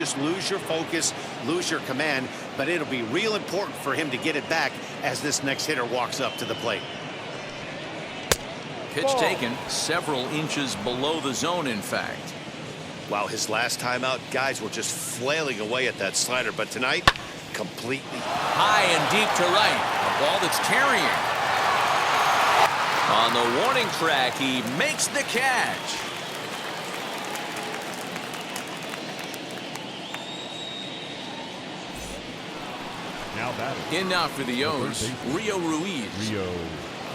just lose your focus, lose your command, but it'll be real important for him to get it back as this next hitter walks up to the plate. Pitch taken several inches below the zone, in fact. Wow, his last time out, guys were just flailing away at that slider, but tonight, completely. High and deep to right. A ball that's carrying. On the warning track, he makes the catch. Now batting. In now for the O's, Rio Ruiz.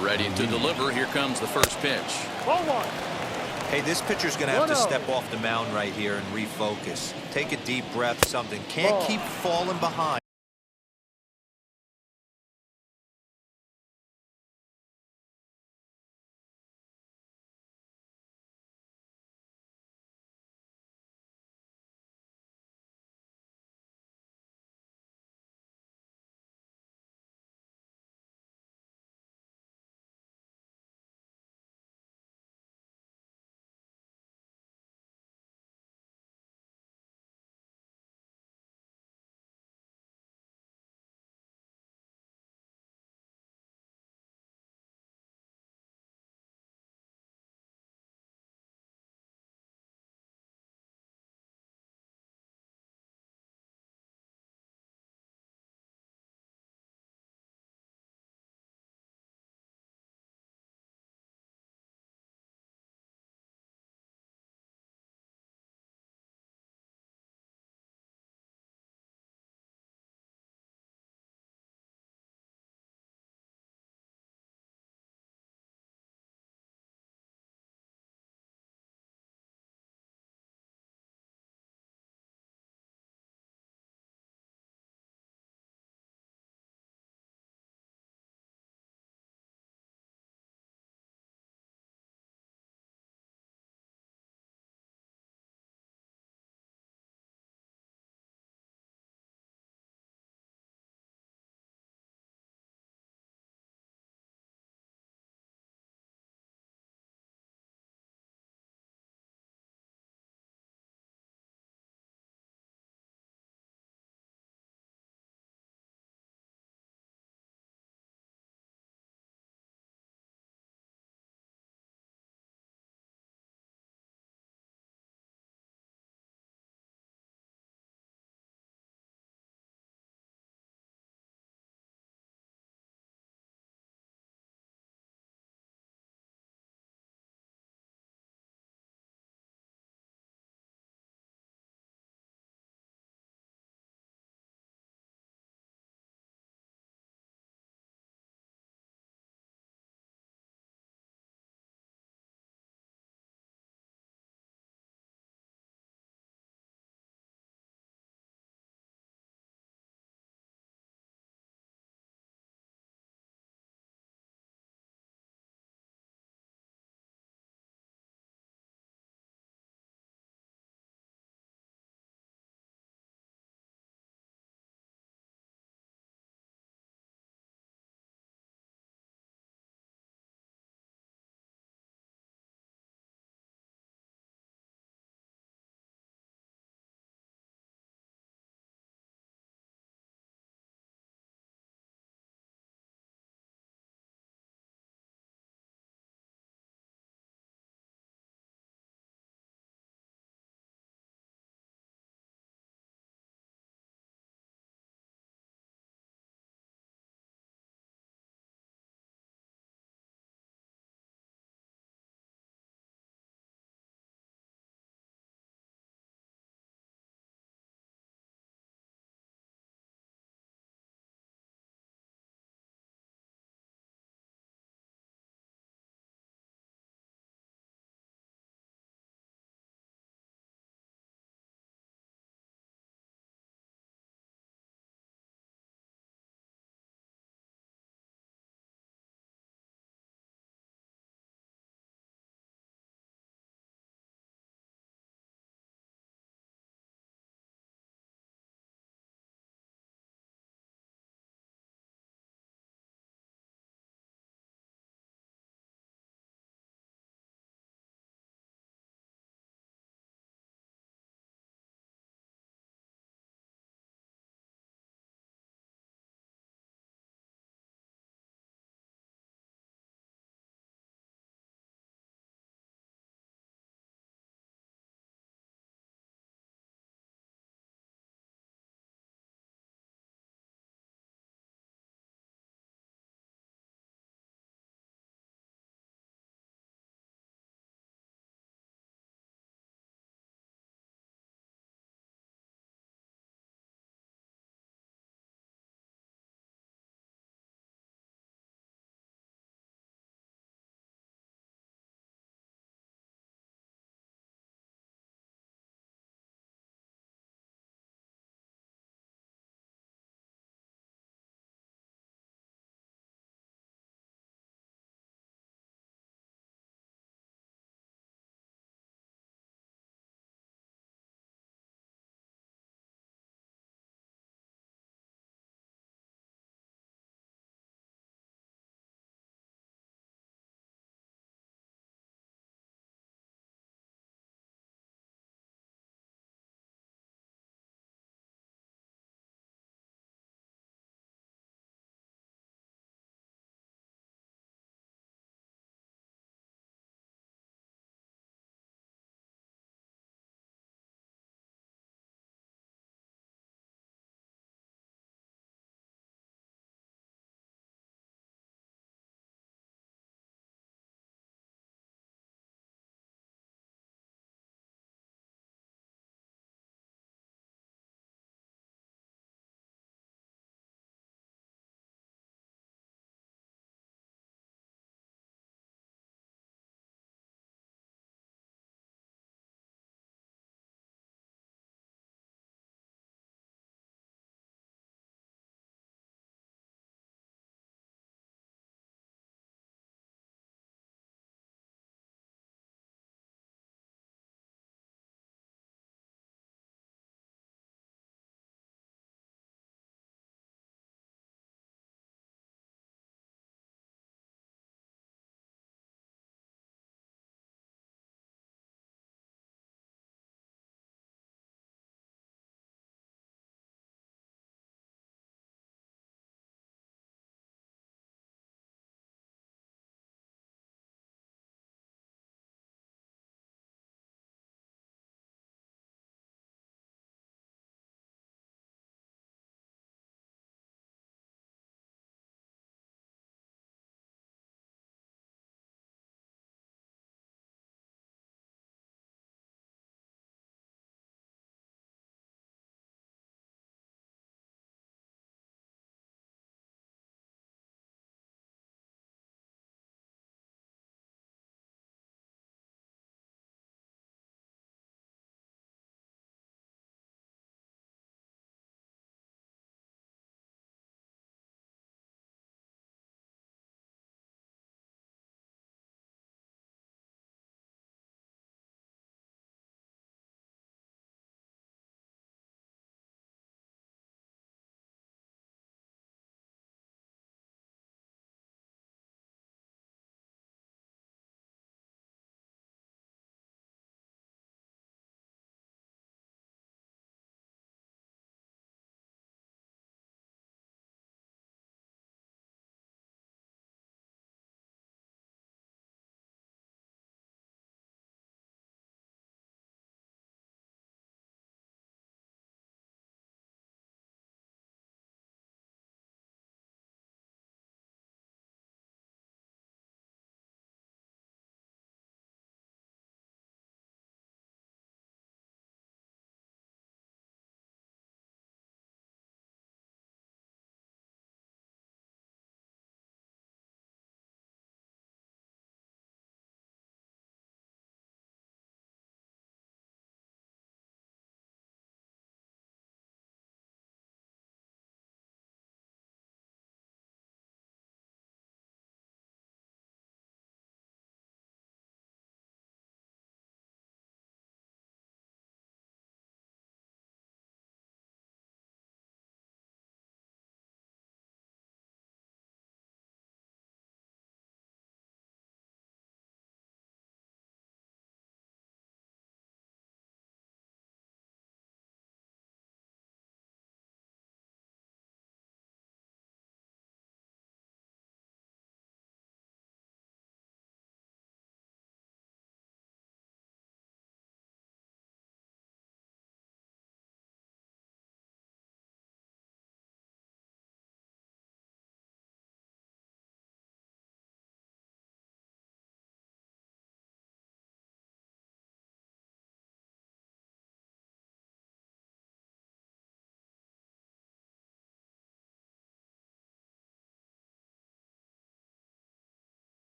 Ready to deliver. Here comes the first pitch. Ball one. Hey, this pitcher's going to have to step off the mound right here and refocus. Take a deep breath, something. Can't keep falling behind.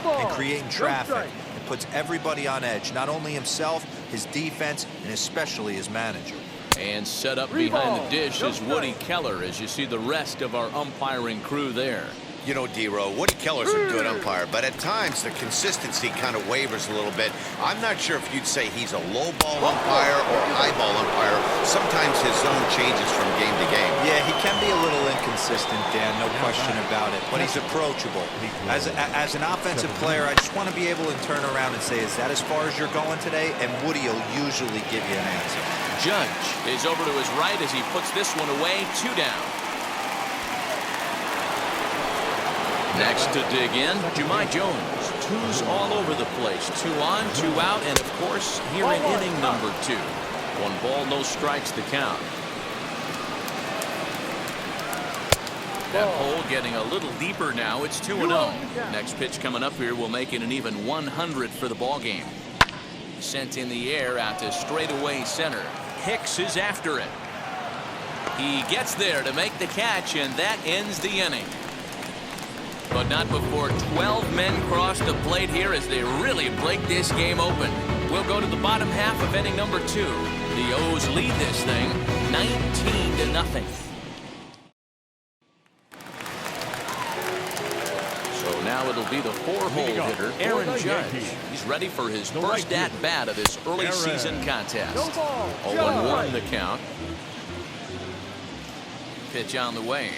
and creating traffic. It puts everybody on edge, not only himself, his defense, and especially his manager. And set up behind the dish is Woody Keller, as you see the rest of our umpiring crew there. You know, D-Row, Woody Keller's a good umpire, but at times the consistency kind of wavers a little bit. I'm not sure if you'd say he's a low ball umpire or a high ball umpire. Sometimes his zone changes from game to game. Yeah, he can be a little inconsistent, Dan, no question about it, but he's approachable. As an offensive player, I just want to be able to turn around and say, is that as far as you're going today? And Woody will usually give you an answer. Judge is over to his right as he puts this one away, 2 down. Next to dig in, Jahmai Jones. 2s all over the place. 2 on, 2 out, and of course, here in inning number 2. 1 ball, no strikes to count. That hole getting a little deeper now. It's 2-0. Next pitch coming up here will make it an even 100 for the ball game. Sent in the air out to straightaway center. Hicks is after it. He gets there to make the catch, and that ends the inning. But not before 12 men cross the plate here as they really break this game open. We'll go to the bottom half of inning number 2. The O's lead this thing 19-0. So now it'll be the 4-hole hitter, Aaron Judge. He's ready for his first at-bat of this early season contest. 0-1 the count. Pitch on the way.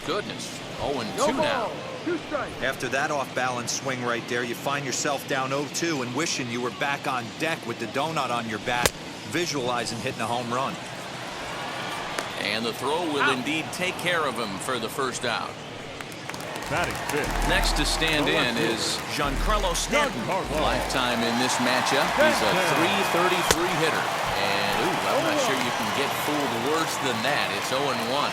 Goodness. 0-2 now. After that off-balance swing right there, you find yourself down 0-2 and wishing you were back on deck with the donut on your bat, visualizing hitting a home run. And the throw will indeed take care of him for the first out. Next to stand in is Giancarlo Stanton. Lifetime in this matchup. He's a .333 hitter. And I'm not sure you can get fooled worse than that. It's 0-1.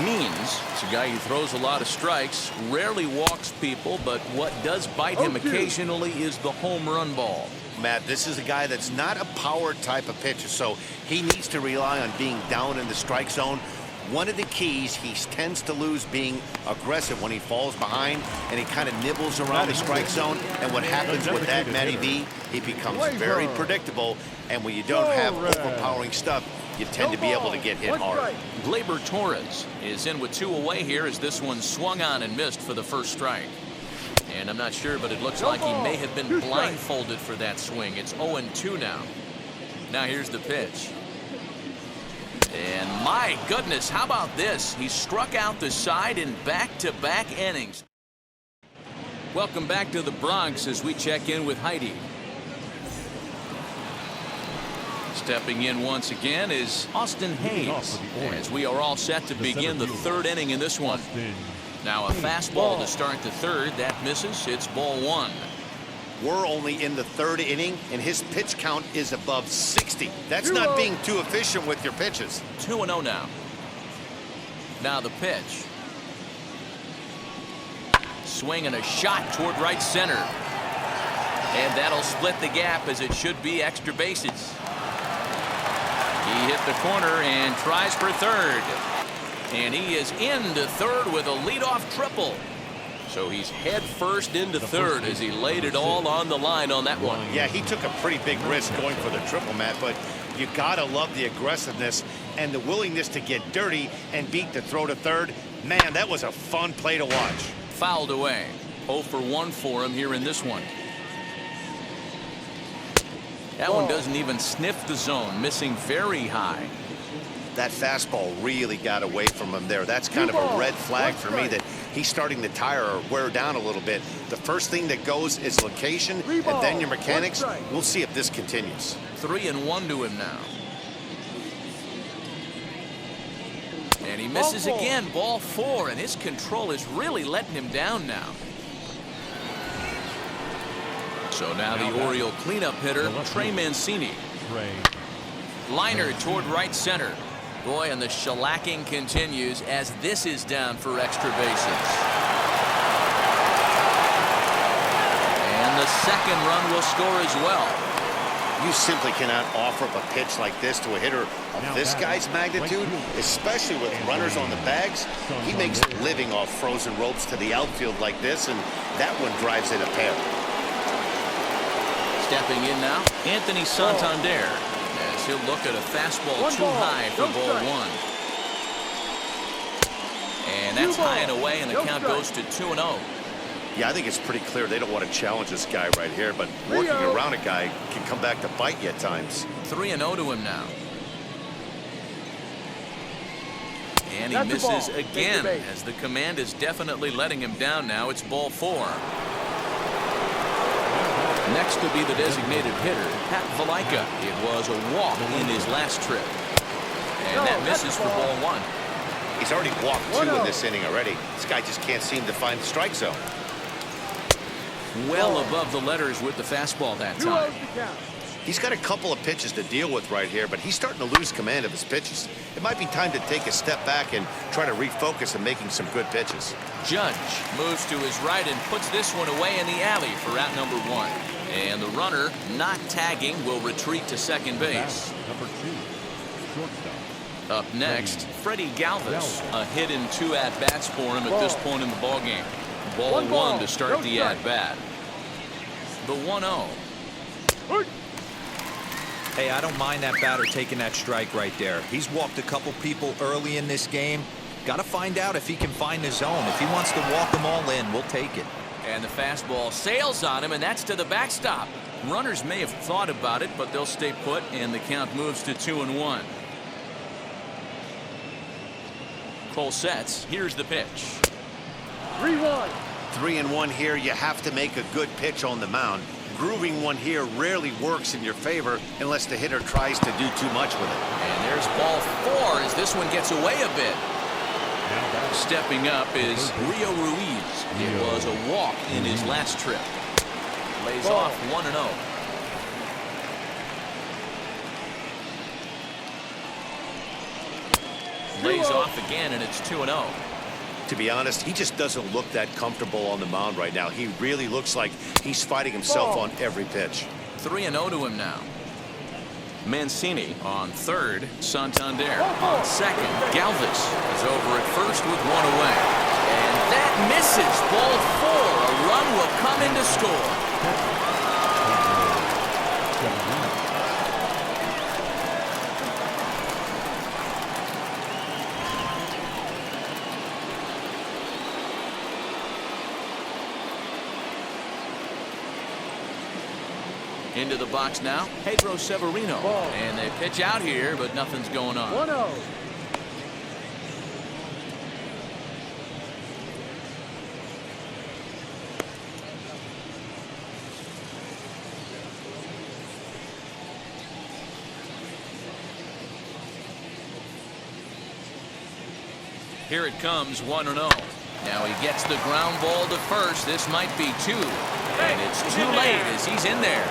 Means it's a guy who throws a lot of strikes, rarely walks people, but what does bite him occasionally is the home run ball. Matt, this is a guy that's not a power type of pitcher, so he needs to rely on being down in the strike zone. One of the keys, he tends to lose being aggressive when he falls behind and he kind of nibbles around the strike zone. And what happens with that, Matty V, he becomes very predictable. And when you don't have overpowering stuff, you tend to be able to get hit hard. Gleyber Torres is in with 2 away here as this one swung on and missed for the first strike. And I'm not sure, but it looks like he may have been blindfolded for that swing. It's 0-2 now. Now here's the pitch. And my goodness, how about this? He struck out the side in back-to-back innings. Welcome back to the Bronx as we check in with Heidi. Stepping in once again is Austin Hayes as we are all set to begin the 3rd inning in this one. Now a fastball to start the 3rd. That misses. It's ball 1. We're only in the 3rd inning, and his pitch count is above 60. That's not being too efficient with your pitches. 2-0 now. Now the pitch. Swing and a shot toward right center. And that'll split the gap as it should be extra bases. He hit the corner and tries for 3rd. And he is into 3rd with a leadoff triple. So he's head first into 3rd as he laid it all on the line on that one. Yeah, he took a pretty big risk going for the triple, Matt, but you gotta love the aggressiveness and the willingness to get dirty and beat the throw to 3rd. Man, that was a fun play to watch. Fouled away. 0-for-1 for him here in this one. That one doesn't even sniff the zone, missing very high. That fastball really got away from him there. That's kind of a red flag for me that he's starting to tire or wear down a little bit. The first thing that goes is location and then your mechanics. We'll see if this continues. 3-1 to him now. And he misses again, ball 4, and his control is really letting him down now. So now the Oriole cleanup hitter, Trey Mancini. Liner toward right center. Boy, and the shellacking continues as this is down for extra bases. And the second run will score as well. You simply cannot offer up a pitch like this to a hitter of this guy's magnitude, especially with runners on the bags. He makes a living off frozen ropes to the outfield like this, and that one drives in a pair. Stepping in now, Anthony Santander, as he'll look at a fastball too high for ball one. And that's high and away, and the count goes to 2-0. Yeah, I think it's pretty clear they don't want to challenge this guy right here, but working around a guy can come back to bite you at times. 3-0 to him now. And he misses again, as the command is definitely letting him down now. It's ball 4. Next will be the designated hitter, Pat Valaika. It was a walk in his last trip. And that misses for ball 1. He's already walked 2 in this inning already. This guy just can't seem to find the strike zone. Well above the letters with the fastball that time. He's got a couple of pitches to deal with right here, but he's starting to lose command of his pitches. It might be time to take a step back and try to refocus on making some good pitches. Judge moves to his right and puts this one away in the alley for out number 1. And the runner, not tagging, will retreat to second base. Number 2, shortstop. Up next, Freddie Galvis. A hit in 2 at-bats for him at this point in the ballgame. Ball 1 to start the at-bat. The 1-0. Hey, I don't mind that batter taking that strike right there. He's walked a couple people early in this game. Got to find out if he can find the zone. If he wants to walk them all in, we'll take it. And the fastball sails on him, and that's to the backstop. Runners may have thought about it, but they'll stay put, and the count moves to 2-1. Cole sets. Here's the pitch. 3-1. 3-1 here. You have to make a good pitch on the mound. Grooving one here rarely works in your favor unless the hitter tries to do too much with it. And there's ball 4 as this one gets away a bit. Stepping up is Rio Ruiz. It was a walk in his last trip. Lays off 1-0. Lays off again, and it's 2-0. To be honest, he just doesn't look that comfortable on the mound right now. He really looks like he's fighting himself on every pitch. 3-0 to him now. Mancini on third. Santander on second. Galvis is over at first with 1 away. And that misses. Ball 4. A run will come in to score. Into the box now, Pedro Severino. And they pitch out here, but nothing's going on. 1-0. Here it comes, 1-0. Now he gets the ground ball to first. This might be 2. And it's too late as he's in there.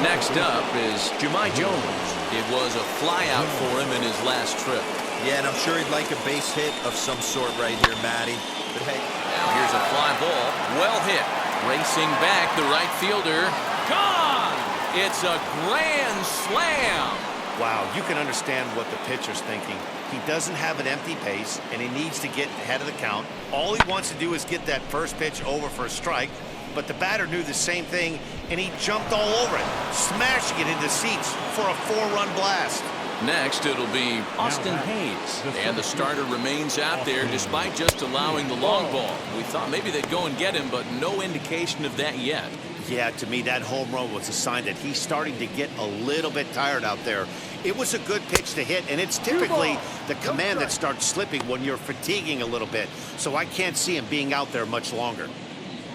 Next up is Jahmai Jones. It was a flyout for him in his last trip. Yeah, and I'm sure he'd like a base hit of some sort right here, Matty. But hey, now here's a fly ball. Well hit. Racing back, the right fielder. Gone! It's a grand slam. Wow, you can understand what the pitcher's thinking. He doesn't have an empty base, and he needs to get ahead of the count. All he wants to do is get that first pitch over for a strike. But the batter knew the same thing, and he jumped all over it, smashing it into seats for a 4-run blast. Next, it'll be Austin Hayes. And the starter remains out there despite just allowing the long ball. We thought maybe they'd go and get him, but no indication of that yet. Yeah, to me, that home run was a sign that he's starting to get a little bit tired out there. It was a good pitch to hit, and it's typically the command that starts slipping when you're fatiguing a little bit. So I can't see him being out there much longer.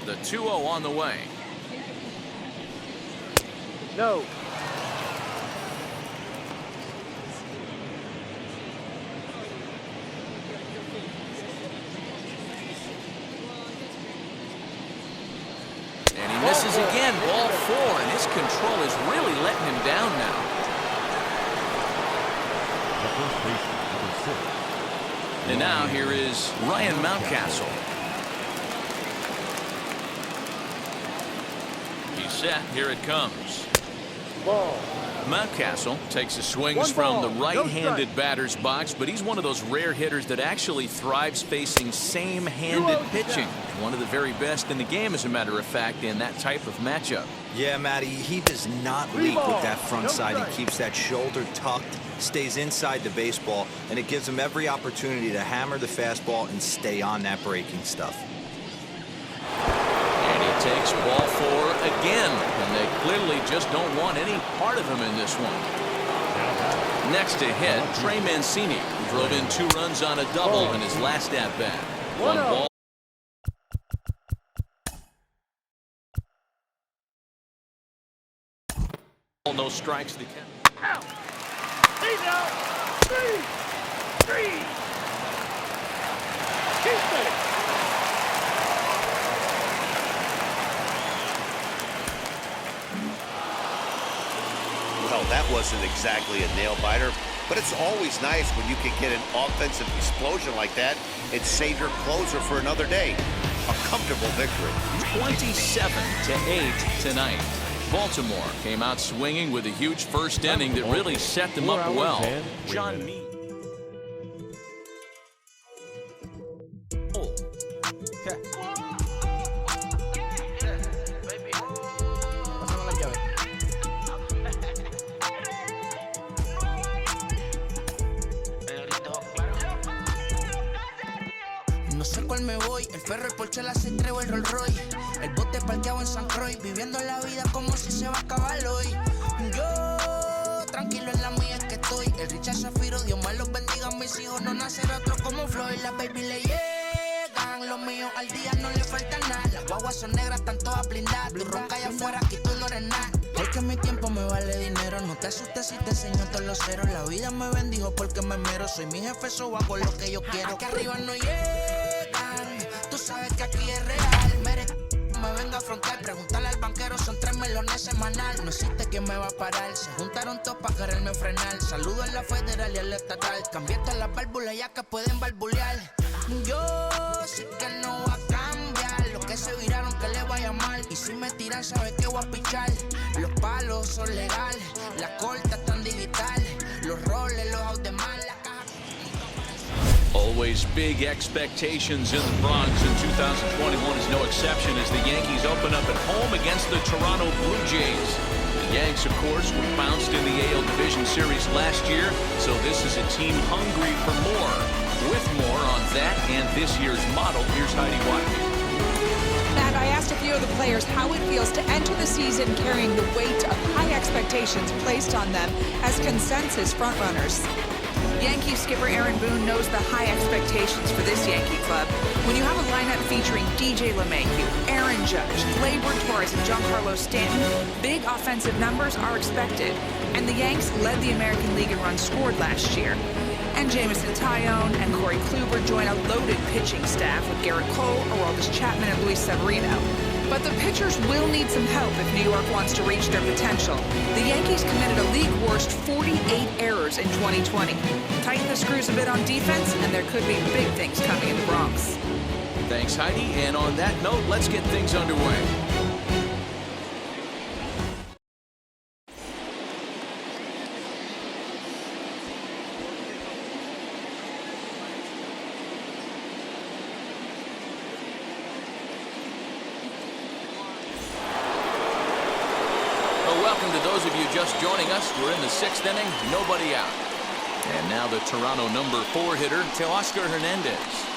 The 2-0 on the way. No. And he misses again, ball 4, and his control is really letting him down now. The first baseman, number 6. And now here is Ryan Mountcastle. set. Here it comes. Ball. Mountcastle takes a swings from the right-handed batter's box, but he's one of those rare hitters that actually thrives facing same-handed pitching. One of the very best in the game, as a matter of fact, in that type of matchup. Yeah, Matty, he does not leak with that front side. He keeps that shoulder tucked, stays inside the baseball, and it gives him every opportunity to hammer the fastball and stay on that breaking stuff. And he takes ball 4 again, and they clearly just don't want any part of him in this one. Next to hit, Trey Mancini, who drove in 2 runs on a double in his last at-bat. 1 ball. No strikes to count. Out. He's out. 3. Keep it. Well, that wasn't exactly a nail-biter, but it's always nice when you can get an offensive explosion like that and save your closer for another day. A comfortable victory. 27-8 tonight. Baltimore came out swinging with a huge first inning that really set them up well. John Meade. No sé cuál me voy, el perro, el Porsche, la C3 o el Rolls Royce. El bote parqueado en San Croix, viviendo la vida como si se va a acabar hoy. Yo, tranquilo en la mía es que estoy. El Richard Zafiro, Dios más los bendiga, mis hijos no nacerá otro como Floyd. Las baby le llegan, los míos al día no le falta nada. Las guaguas son negras, están todas blindadas. Tú ronca allá afuera, aquí tú no eres nada. Porque mi tiempo me vale dinero, no te asustes si te enseño todos los ceros. La vida me bendijo porque me mero, soy mi jefe, so hago lo que yo quiero. Aquí arriba no llegan, tú sabes que aquí es real. Me venga a afrontar, preguntarle al banquero, son 3 melones semanal. No existe quien me va a parar, se juntaron todos para quererme frenar. Saludo a la federal y al estatal, cambié todas las válvulas ya que pueden barbulear. Yo sé que no va a cambiar, los que se viraron que le vaya mal. Y si me tiran sabe que voy a pichar. Los palos son legales, las cortas están digitales. Los roles, los out de mal, la caja. Always big expectations in the Bronx, and 2021 is no exception as the Yankees open up at home against the Toronto Blue Jays. The Yanks, of course, were bounced in the AL Division Series last year, so this is a team hungry for more. With more on that and this year's model, here's Heidi Watkins. Matt, I asked a few of the players how it feels to enter the season carrying the weight of high expectations placed on them as consensus frontrunners. Yankee skipper Aaron Boone knows the high expectations for this Yankee club. When you have a lineup featuring DJ LeMahieu, Aaron Judge, Gleyber Torres, and Giancarlo Stanton, big offensive numbers are expected. And the Yanks led the American League in runs scored last year. And Jameson Taillon and Corey Kluber join a loaded pitching staff with Garrett Cole, Aroldis Chapman, and Luis Severino. But the pitchers will need some help if New York wants to reach their potential. The Yankees committed a league-worst 48 errors in 2020. Tighten the screws a bit on defense, and there could be big things coming in the Bronx. Thanks, Heidi. And on that note, let's get things underway. Welcome to those of you just joining us. We're in the 6th inning, nobody out. And now the Toronto number 4 hitter, Teoscar Hernandez.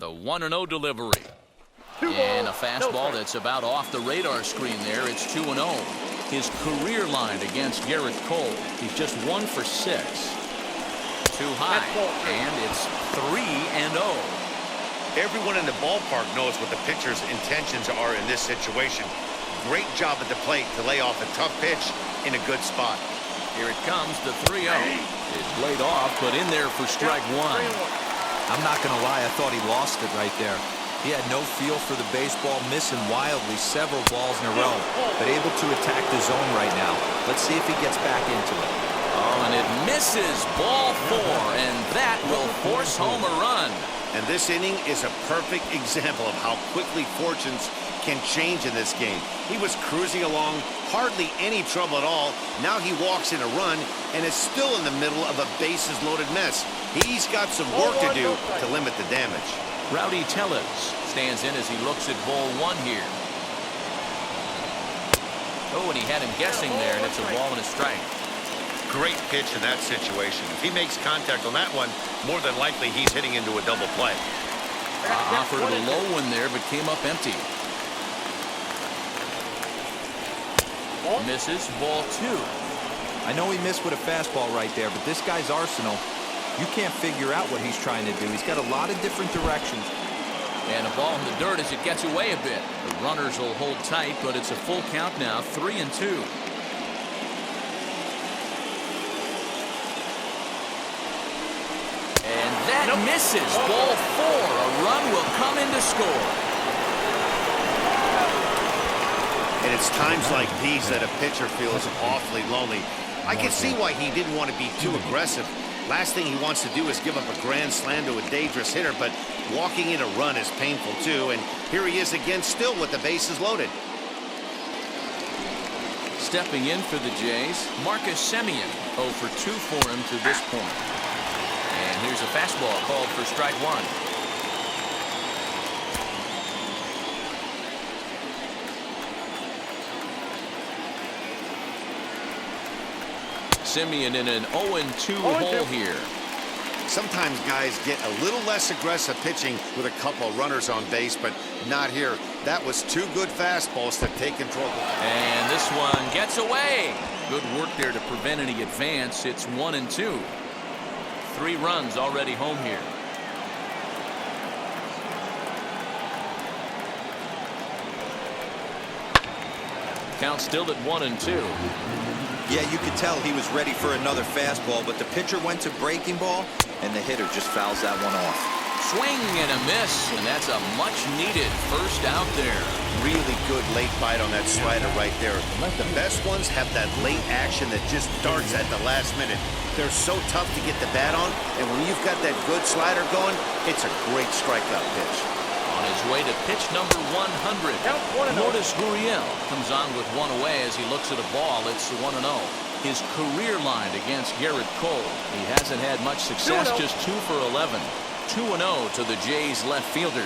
The 1-0 delivery. And a fastball that's about off the radar screen there. It's 2-0. His career line against Garrett Cole, he's just 1 for 6. Too high. And it's 3-0. Everyone in the ballpark knows what the pitcher's intentions are in this situation. Great job at the plate to lay off a tough pitch in a good spot. Here it comes, the 3-0. It's laid off, but in there for strike 1. I'm not going to lie, I thought he lost it right there. He had no feel for the baseball, missing wildly several balls in a row, but able to attack the zone right now. Let's see if he gets back into it. Oh, and it misses. Ball 4, and that will force home a run. And this inning is a perfect example of how quickly fortunes can change in this game. He was cruising along, hardly any trouble at all. Now he walks in a run and is still in the middle of a bases-loaded mess. He's got some work to do to limit the damage. Rowdy Tellez stands in as he looks at ball 1 here. Oh, and he had him guessing there, and it's a ball and a strike. Great pitch in that situation. If he makes contact on that one, more than likely he's hitting into a double play. Offered a low one there, but came up empty. Misses. Ball 2. I know he missed with a fastball right there, but this guy's arsenal, you can't figure out what he's trying to do. He's got a lot of different directions. And a ball in the dirt as it gets away a bit. The runners will hold tight, but it's a full count now, 3-2. And that misses. Ball 4. A run will come in to score. And it's times like these that a pitcher feels awfully lonely. I can see why he didn't want to be too aggressive. Last thing he wants to do is give up a grand slam to a dangerous hitter, but walking in a run is painful too. And here he is again, still with the bases loaded. Stepping in for the Jays, Marcus Semien, 0 for 2 for him to this point. And here's a fastball called for strike 1. Semien in an 0-2 hole here. Sometimes guys get a little less aggressive pitching with a couple of runners on base, but not here. That was 2 good fastballs to take control. And this one gets away. Good work there to prevent any advance. It's 1-2. 3 runs already home here. Count still at 1-2. Yeah, you could tell he was ready for another fastball, but the pitcher went to breaking ball, and the hitter just fouls that one off. Swing and a miss, and that's a much-needed first out there. Really good late bite on that slider right there. The best ones have that late action that just darts at the last minute. They're so tough to get the bat on, and when you've got that good slider going, it's a great strikeout pitch. On his way to pitch number 100, Lourdes Gurriel comes on with 1 away as he looks at a ball. It's 1-0. His career line against Garrett Cole. He hasn't had much success, just 2 for 11. 2-0 to the Jays left fielder.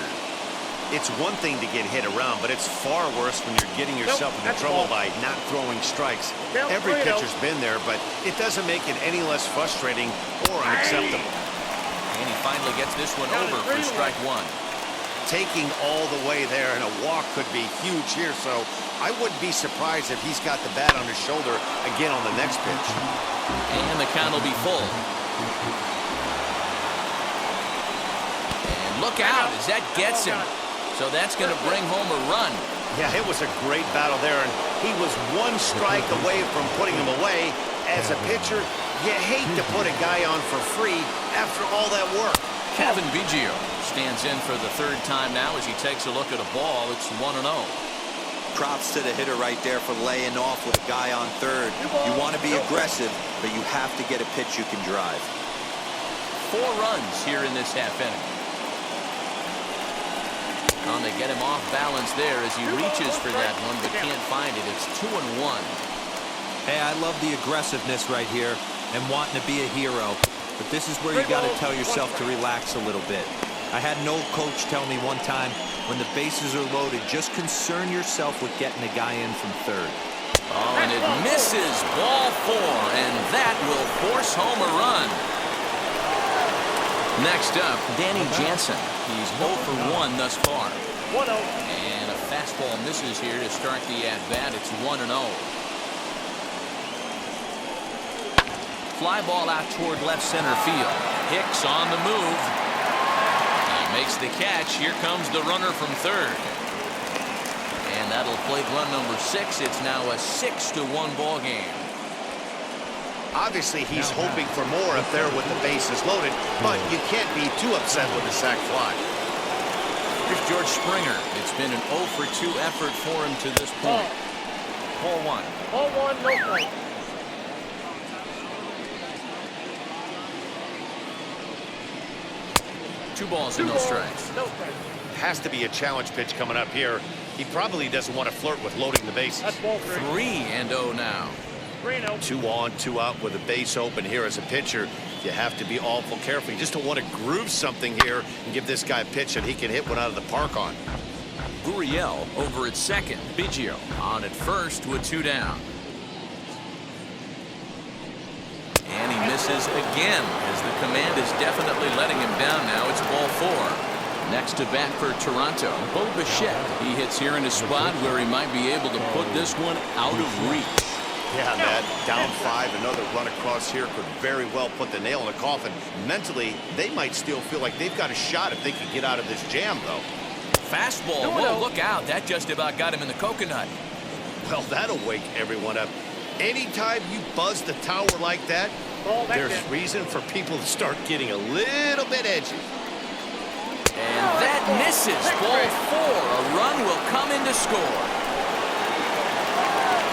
It's one thing to get hit around, but it's far worse when you're getting yourself into trouble by not throwing strikes. Every pitcher's been there, but it doesn't make it any less frustrating or unacceptable. And he finally gets this one over for strike 1. Taking all the way there, and a walk could be huge here, so I wouldn't be surprised if he's got the bat on his shoulder again on the next pitch. And the count will be full. And look out as that gets him. So that's going to bring home a run. Yeah, it was a great battle there, and he was 1 strike away from putting him away. As a pitcher, you hate to put a guy on for free after all that work. Kevin Biggio stands in for the 3rd time now as he takes a look at a ball. It's 1-0. Props to the hitter right there for laying off with a guy on third. You want to be aggressive, but you have to get a pitch you can drive. 4 runs here in this half inning. They get him off balance there as he reaches for that one, but can't find it. It's 2-1. Hey, I love the aggressiveness right here and wanting to be a hero. But this is where you got to tell yourself to relax a little bit. I had an old coach tell me one time, when the bases are loaded, just concern yourself with getting a guy in from third. Oh, and it misses. Ball 4, and that will force home a run. Next up, Danny Jansen. He's 0 for 1 thus far. 1-0. And a fastball misses here to start the at-bat. It's 1-0. Fly ball out toward left center field. Hicks on the move. He makes the catch. Here comes the runner from third. And that'll plate run number 6. It's now a 6-1 ball game. Obviously, he's hoping for more up there with the bases loaded, but you can't be too upset with a sac fly. Here's George Springer. It's been an 0 for 2 effort for him to this point. 4-1. 4-1, no point. Two balls and no strikes. No strikes. Has to be a challenge pitch coming up here. He probably doesn't want to flirt with loading the bases. That's ball 3. 3-0 now. 3-0. 2 on, 2 out with a base open here as a pitcher. You have to be awful careful. You just don't want to groove something here and give this guy a pitch that he can hit one out of the park on. Gurriel over at second. Biggio on at first with 2 down. And he misses again as the command is definitely letting him down now. It's ball 4. Next to bat for Toronto, Bo Bichette. He hits here in a spot where he might be able to put this one out of reach. Yeah, that down 5, another run across here could very well put the nail in the coffin. Mentally, they might still feel like they've got a shot if they can get out of this jam, though. Fastball. Whoa, look out. That just about got him in the coconut. Well, that'll wake everyone up. Anytime you buzz the tower like that, there's reason for people to start getting a little bit edgy. And that misses. Ball 4. A run will come in to score.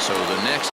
So the next